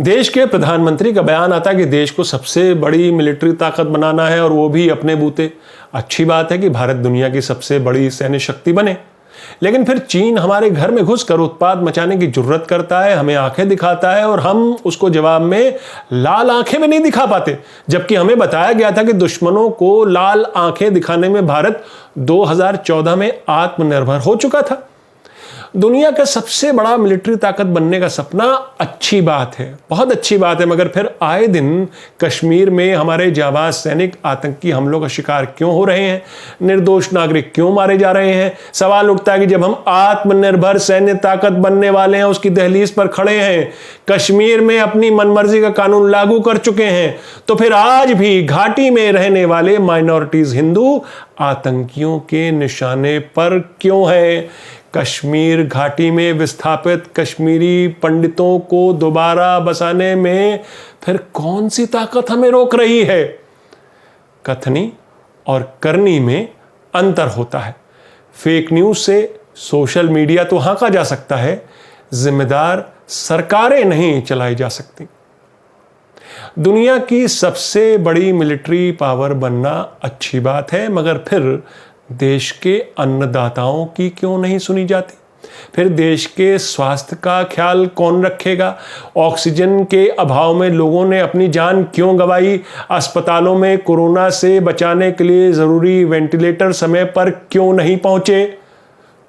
देश के प्रधानमंत्री का बयान आता है कि देश को सबसे बड़ी मिलिट्री ताकत बनाना है और वो भी अपने बूते। अच्छी बात है कि भारत दुनिया की सबसे बड़ी सैन्य शक्ति बने, लेकिन फिर चीन हमारे घर में घुसकर उत्पाद मचाने की जुर्रत करता है, हमें आंखें दिखाता है और हम उसको जवाब में लाल आंखें भी नहीं दिखा पाते, जबकि हमें बताया गया था कि दुश्मनों को लाल आंखें दिखाने में भारत 2014 में आत्मनिर्भर हो चुका था। दुनिया का सबसे बड़ा मिलिट्री ताकत बनने का सपना अच्छी बात है, बहुत अच्छी बात है, मगर फिर आए दिन कश्मीर में हमारे जाबाज सैनिक आतंकी हमलों का शिकार क्यों हो रहे हैं? निर्दोष नागरिक क्यों मारे जा रहे हैं? सवाल उठता है कि जब हम आत्मनिर्भर सैन्य ताकत बनने वाले हैं, उसकी दहलीज पर खड़े हैं, कश्मीर में अपनी मनमर्जी का कानून लागू कर चुके हैं, तो फिर आज भी घाटी में रहने वाले माइनॉरिटीज हिंदू आतंकियों के निशाने पर क्यों हैं? कश्मीर घाटी में विस्थापित कश्मीरी पंडितों को दोबारा बसाने में फिर कौन सी ताकत हमें रोक रही है? कथनी और करनी में अंतर होता है। फेक न्यूज से सोशल मीडिया तो हाँका जा सकता है, जिम्मेदार सरकारें नहीं चलाई जा सकती। दुनिया की सबसे बड़ी मिलिट्री पावर बनना अच्छी बात है, मगर फिर देश के अन्नदाताओं की क्यों नहीं सुनी जाती? फिर देश के स्वास्थ्य का ख्याल कौन रखेगा? ऑक्सीजन के अभाव में लोगों ने अपनी जान क्यों गंवाई? अस्पतालों में कोरोना से बचाने के लिए जरूरी वेंटिलेटर समय पर क्यों नहीं पहुंचे?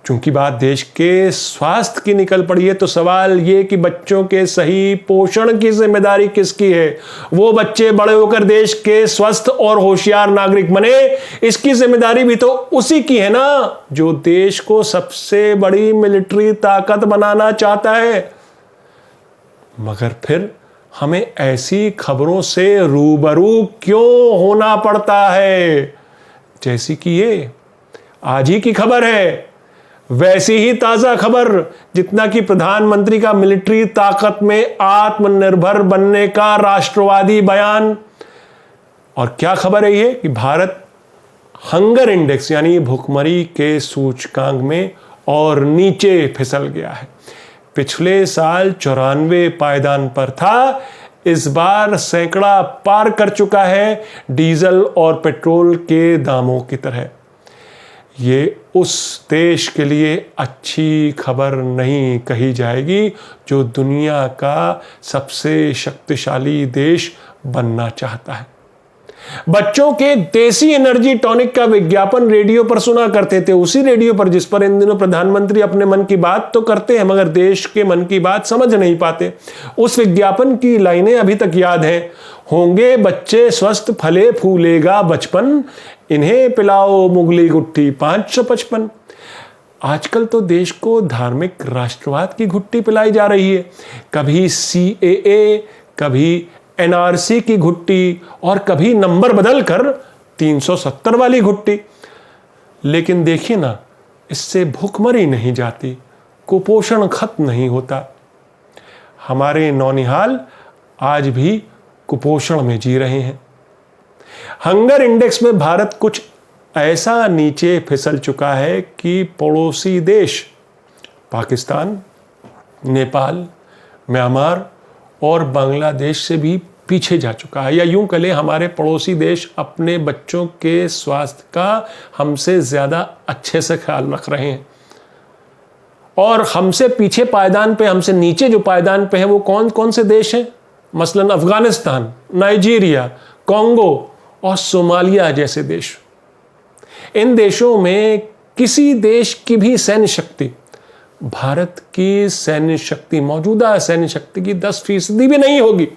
चूंकि बात देश के स्वास्थ्य की निकल पड़ी है, तो सवाल ये कि बच्चों के सही पोषण की जिम्मेदारी किसकी है? वो बच्चे बड़े होकर देश के स्वस्थ और होशियार नागरिक बने, इसकी जिम्मेदारी भी तो उसी की है ना, जो देश को सबसे बड़ी मिलिट्री ताकत बनाना चाहता है। मगर फिर हमें ऐसी खबरों से रूबरू क्यों होना पड़ता है, जैसी कि ये आज ही की खबर है? वैसी ही ताजा खबर जितना कि प्रधानमंत्री का मिलिट्री ताकत में आत्मनिर्भर बनने का राष्ट्रवादी बयान। और क्या खबर है ये कि भारत हंगर इंडेक्स यानी भूखमरी के सूचकांक में और नीचे फिसल गया है। पिछले साल 94 पायदान पर था, इस बार सैकड़ा पार कर चुका है, डीजल और पेट्रोल के दामों की तरह। ये उस देश के लिए अच्छी खबर नहीं कही जाएगी जो दुनिया का सबसे शक्तिशाली देश बनना चाहता है। बच्चों के देसी एनर्जी टॉनिक का विज्ञापन रेडियो पर सुना करते थे, उसी रेडियो पर जिस पर इन दिनों प्रधानमंत्री अपने मन की बात तो करते हैं, मगर देश के मन की बात समझ नहीं पाते। उस विज्ञापन की लाइनें अभी तक याद हैं। होंगे बच्चे स्वस्थ, फले फूलेगा बचपन, इन्हें पिलाओ मुगली गुट्टी 555। आजकल तो देश को धार्मिक राष्ट्रवाद की घुट्टी पिलाई जा रही है, कभी CAA, कभी NRC की घुट्टी और कभी नंबर बदलकर 370 वाली घुट्टी। लेकिन देखिए ना, इससे भूखमरी नहीं जाती, कुपोषण खत्म नहीं होता। हमारे नौनिहाल आज भी कुपोषण में जी रहे हैं। हंगर इंडेक्स में भारत कुछ ऐसा नीचे फिसल चुका है कि पड़ोसी देश पाकिस्तान, नेपाल, म्यांमार और बांग्लादेश से भी पीछे जा चुका है। या यूं कहें, हमारे पड़ोसी देश अपने बच्चों के स्वास्थ्य का हमसे ज्यादा अच्छे से ख्याल रख रहे हैं। और हमसे पीछे पायदान पे, हमसे नीचे जो पायदान पे है, वो कौन कौन से देश हैं? मसलन अफगानिस्तान, नाइजीरिया, कॉन्गो और सोमालिया जैसे देश। इन देशों में किसी देश की भी सैन्य शक्ति भारत की सैन्य शक्ति, मौजूदा सैन्य शक्ति की 10% भी नहीं होगी।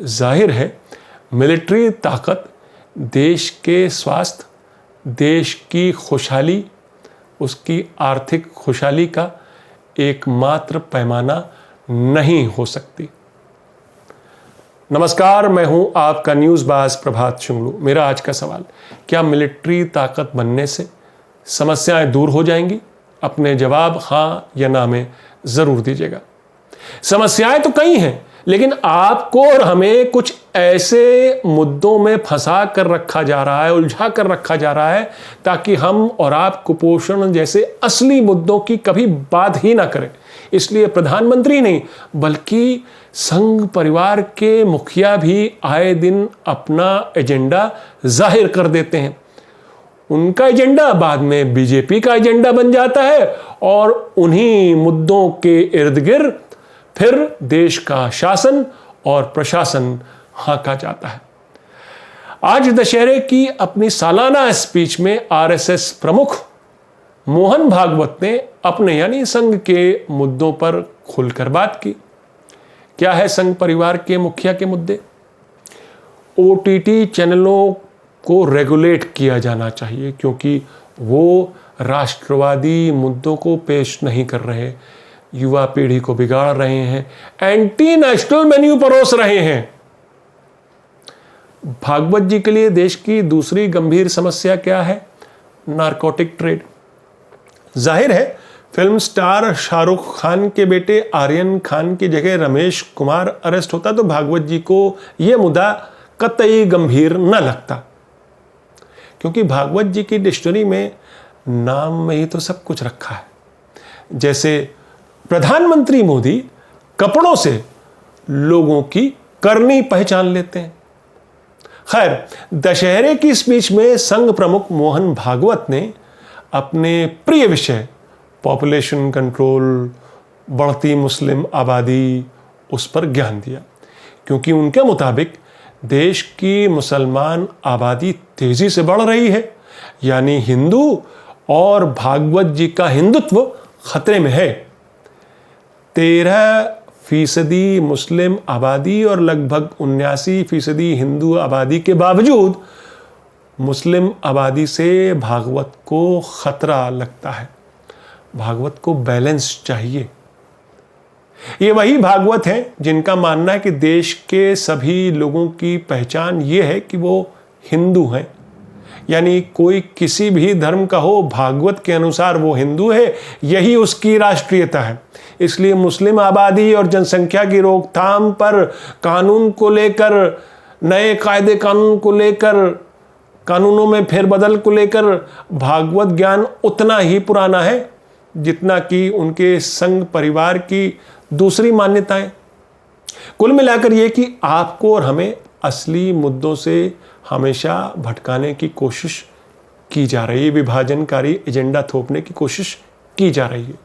जाहिर है, मिलिट्री ताकत देश के स्वास्थ्य, देश की खुशहाली, उसकी आर्थिक खुशहाली का एकमात्र पैमाना नहीं हो सकती। नमस्कार, मैं हूं आपका न्यूज़ बाज प्रभात शुंगलू। मेरा आज का सवाल, क्या मिलिट्री ताकत बनने से समस्याएं दूर हो जाएंगी? अपने जवाब हाँ या ना में जरूर दीजिएगा। समस्याएं तो कई हैं, लेकिन आपको और हमें कुछ ऐसे मुद्दों में फंसा कर रखा जा रहा है, उलझा कर रखा जा रहा है, ताकि हम और आप कुपोषण जैसे असली मुद्दों की कभी बात ही ना करें। इसलिए प्रधानमंत्री नहीं बल्कि संघ परिवार के मुखिया भी आए दिन अपना एजेंडा जाहिर कर देते हैं। उनका एजेंडा बाद में बीजेपी का एजेंडा बन जाता है और उन्हीं मुद्दों के इर्द गिर्द फिर देश का शासन और प्रशासन हाँका जाता है। आज दशहरे की अपनी सालाना स्पीच में आरएसएस प्रमुख मोहन भागवत ने अपने यानी संघ के मुद्दों पर खुलकर बात की। क्या है संघ परिवार के मुखिया के मुद्दे? ओटीटी चैनलों को रेगुलेट किया जाना चाहिए क्योंकि वो राष्ट्रवादी मुद्दों को पेश नहीं कर रहे, युवा पीढ़ी को बिगाड़ रहे हैं, एंटी नेशनल मेन्यू परोस रहे हैं। भागवत जी के लिए देश की दूसरी गंभीर समस्या क्या है? Narcotic trade. जाहिर है फिल्म स्टार शाहरुख खान के बेटे आर्यन खान की जगह रमेश कुमार अरेस्ट होता तो भागवत जी को यह मुद्दा कतई गंभीर न लगता, क्योंकि भागवत जी की डिक्शनरी में नाम में ही तो सब कुछ रखा है। जैसे प्रधानमंत्री मोदी कपड़ों से लोगों की करनी पहचान लेते हैं। खैर, दशहरे की स्पीच में संघ प्रमुख मोहन भागवत ने अपने प्रिय विषय पॉपुलेशन कंट्रोल, बढ़ती मुस्लिम आबादी, उस पर ज्ञान दिया, क्योंकि उनके मुताबिक देश की मुसलमान आबादी तेजी से बढ़ रही है, यानी हिंदू और भागवत जी का हिंदुत्व खतरे में है। 13% मुस्लिम आबादी और लगभग 79% हिंदू आबादी के बावजूद मुस्लिम आबादी से भागवत को खतरा लगता है। भागवत को बैलेंस चाहिए। ये वही भागवत है जिनका मानना है कि देश के सभी लोगों की पहचान ये है कि वो हिंदू हैं, यानी कोई किसी भी धर्म का हो, भागवत के अनुसार वो हिंदू है, यही उसकी राष्ट्रीयता है। इसलिए मुस्लिम आबादी और जनसंख्या की रोकथाम पर कानून को लेकर, नए कायदे कानून को लेकर, कानूनों में फेरबदल को लेकर भागवत ज्ञान उतना ही पुराना है जितना कि उनके संघ परिवार की दूसरी मान्यताएं। कुल मिलाकर यह कि आपको और हमें असली मुद्दों से हमेशा भटकाने की कोशिश की जा रही है, विभाजनकारी एजेंडा थोपने की कोशिश की जा रही है।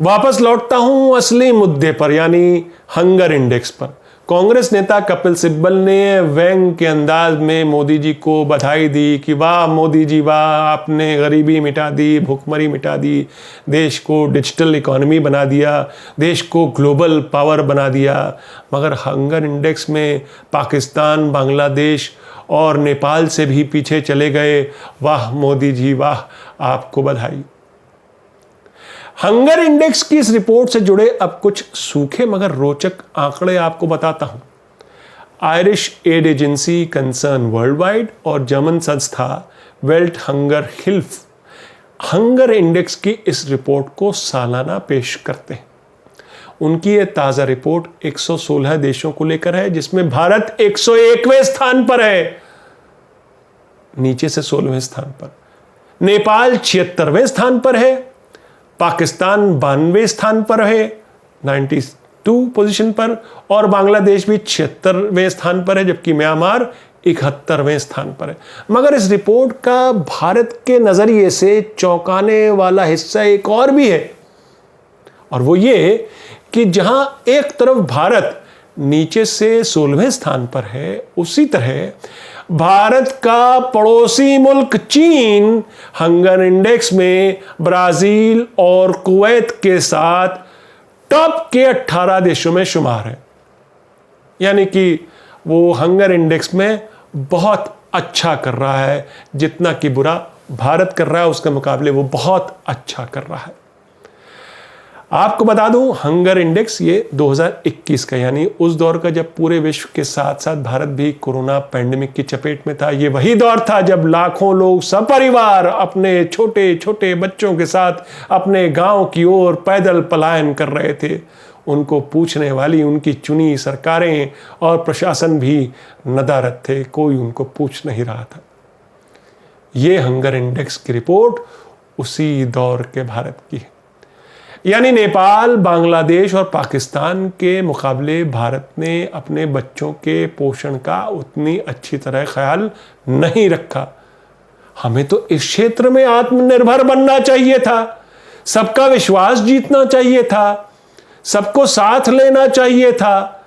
वापस लौटता हूं असली मुद्दे पर, यानी हंगर इंडेक्स पर। कांग्रेस नेता कपिल सिब्बल ने व्यंग के अंदाज में मोदी जी को बधाई दी कि वाह मोदी जी वाह, आपने गरीबी मिटा दी, भुखमरी मिटा दी, देश को डिजिटल इकोनॉमी बना दिया, देश को ग्लोबल पावर बना दिया। मगर हंगर इंडेक्स में पाकिस्तान, बांग्लादेश और नेपाल से भी पीछे चले गए। वाह मोदी जी वाह, आपको बधाई। हंगर इंडेक्स की इस रिपोर्ट से जुड़े अब कुछ सूखे मगर रोचक आंकड़े आपको बताता हूं। Irish ad agency concern world wide और जर्मन संस्था वेल्ट हंगर हिल्फ हंगर इंडेक्स की इस रिपोर्ट को सालाना पेश करते हैं। उनकी यह ताजा रिपोर्ट 116 देशों को लेकर है, जिसमें भारत 101वें स्थान पर है, नीचे से 16वें स्थान पर। नेपाल 76वें स्थान पर है, पाकिस्तान 92वें स्थान पर है, 92 पोजीशन पर, और बांग्लादेश भी 76वें स्थान पर है, जबकि म्यांमार 71वें स्थान पर है। मगर इस रिपोर्ट का भारत के नजरिए से चौंकाने वाला हिस्सा एक और भी है, और वो ये कि जहां एक तरफ भारत नीचे से 16वें स्थान पर है, उसी तरह भारत का पड़ोसी मुल्क चीन हंगर इंडेक्स में ब्राजील और कुवैत के साथ टॉप के 18 देशों में शुमार है। यानी कि वो हंगर इंडेक्स में बहुत अच्छा कर रहा है, जितना कि बुरा भारत कर रहा है उसके मुकाबले वो बहुत अच्छा कर रहा है। आपको बता दूं, हंगर इंडेक्स ये 2021 का, यानी उस दौर का जब पूरे विश्व के साथ साथ भारत भी कोरोना पैंडेमिक की चपेट में था। ये वही दौर था जब लाखों लोग सपरिवार अपने छोटे छोटे बच्चों के साथ अपने गांव की ओर पैदल पलायन कर रहे थे। उनको पूछने वाली उनकी चुनी सरकारें और प्रशासन भी नदारद थे, कोई उनको पूछ नहीं रहा था। ये हंगर इंडेक्स की रिपोर्ट उसी दौर के भारत की है। यानी नेपाल, बांग्लादेश और पाकिस्तान के मुकाबले भारत ने अपने बच्चों के पोषण का उतनी अच्छी तरह ख्याल नहीं रखा। हमें तो इस क्षेत्र में आत्मनिर्भर बनना चाहिए था, सबका विश्वास जीतना चाहिए था, सबको साथ लेना चाहिए था,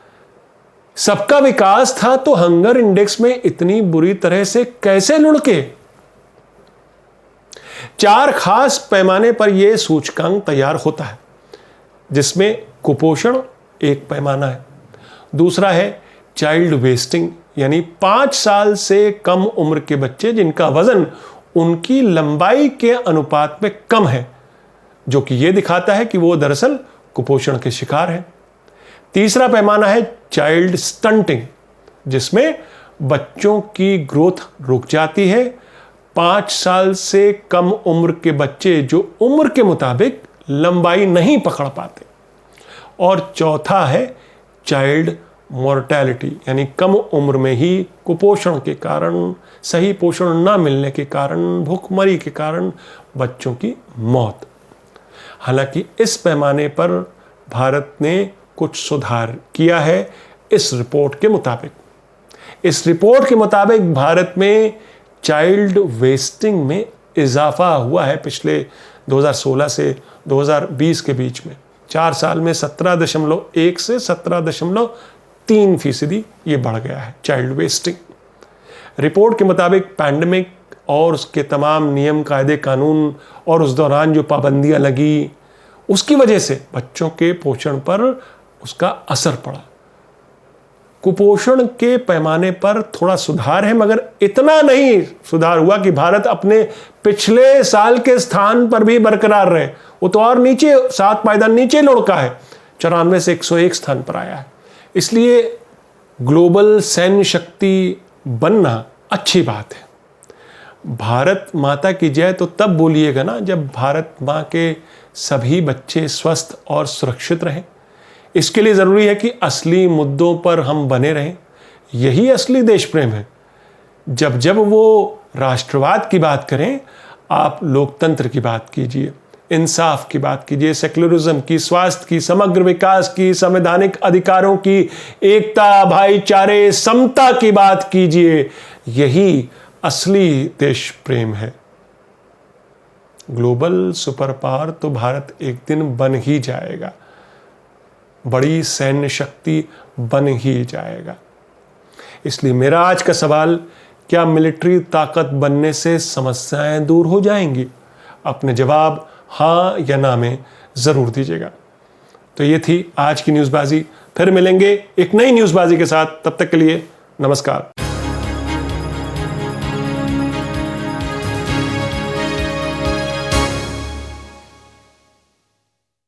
सबका विकास था। तो हंगर इंडेक्स में इतनी बुरी तरह से कैसे लुढ़के? 4 खास पैमाने पर यह सूचकांक तैयार होता है, जिसमें कुपोषण एक पैमाना है, दूसरा है चाइल्ड वेस्टिंग, यानी 5 साल से कम उम्र के बच्चे जिनका वजन उनकी लंबाई के अनुपात में कम है, जो कि यह दिखाता है कि वो दरअसल कुपोषण के शिकार हैं। तीसरा पैमाना है चाइल्ड स्टंटिंग, जिसमें बच्चों की ग्रोथ रुक जाती है। 5 साल से कम उम्र के बच्चे जो उम्र के मुताबिक लंबाई नहीं पकड़ पाते। और चौथा है चाइल्ड मोर्टेलिटी, यानी कम उम्र में ही कुपोषण के कारण, सही पोषण न मिलने के कारण, भूखमरी के कारण बच्चों की मौत। हालांकि इस पैमाने पर भारत ने कुछ सुधार किया है इस रिपोर्ट के मुताबिक। इस रिपोर्ट के मुताबिक भारत में चाइल्ड वेस्टिंग में इजाफा हुआ है पिछले 2016 से 2020 के बीच में। 4 साल में 17.1 से 17.3% ये बढ़ गया है चाइल्ड वेस्टिंग। रिपोर्ट के मुताबिक पैंडेमिक और उसके तमाम नियम, कायदे, कानून और उस दौरान जो पाबंदियां लगी, उसकी वजह से बच्चों के पोषण पर उसका असर पड़ा। कुपोषण के पैमाने पर थोड़ा सुधार है, मगर इतना नहीं सुधार हुआ कि भारत अपने पिछले साल के स्थान पर भी बरकरार रहे। वो तो और नीचे, 7 पायदान नीचे लुढ़का है, 94 से 101 स्थान पर आया है। इसलिए ग्लोबल सैन्य शक्ति बनना अच्छी बात है। भारत माता की जय तो तब बोलिएगा ना जब भारत माँ के सभी बच्चे स्वस्थ और सुरक्षित रहें। इसके लिए ज़रूरी है कि असली मुद्दों पर हम बने रहें। यही असली देश प्रेम है। जब जब वो राष्ट्रवाद की बात करें, आप लोकतंत्र की बात कीजिए, इंसाफ की बात कीजिए, सेक्युलरिज्म की, स्वास्थ्य की, समग्र विकास की, संवैधानिक अधिकारों की, एकता, भाईचारे, समता की बात कीजिए। यही असली देश प्रेम है। ग्लोबल सुपर पावर तो भारत एक दिन बन ही जाएगा, बड़ी सैन्य शक्ति बन ही जाएगा। इसलिए मेरा आज का सवाल, क्या मिलिट्री ताकत बनने से समस्याएं दूर हो जाएंगी? अपने जवाब हाँ या ना में ज़रूर दीजिएगा। तो ये थी आज की न्यूज़बाजी। फिर मिलेंगे एक नई न्यूज़बाजी के साथ। तब तक के लिए नमस्कार।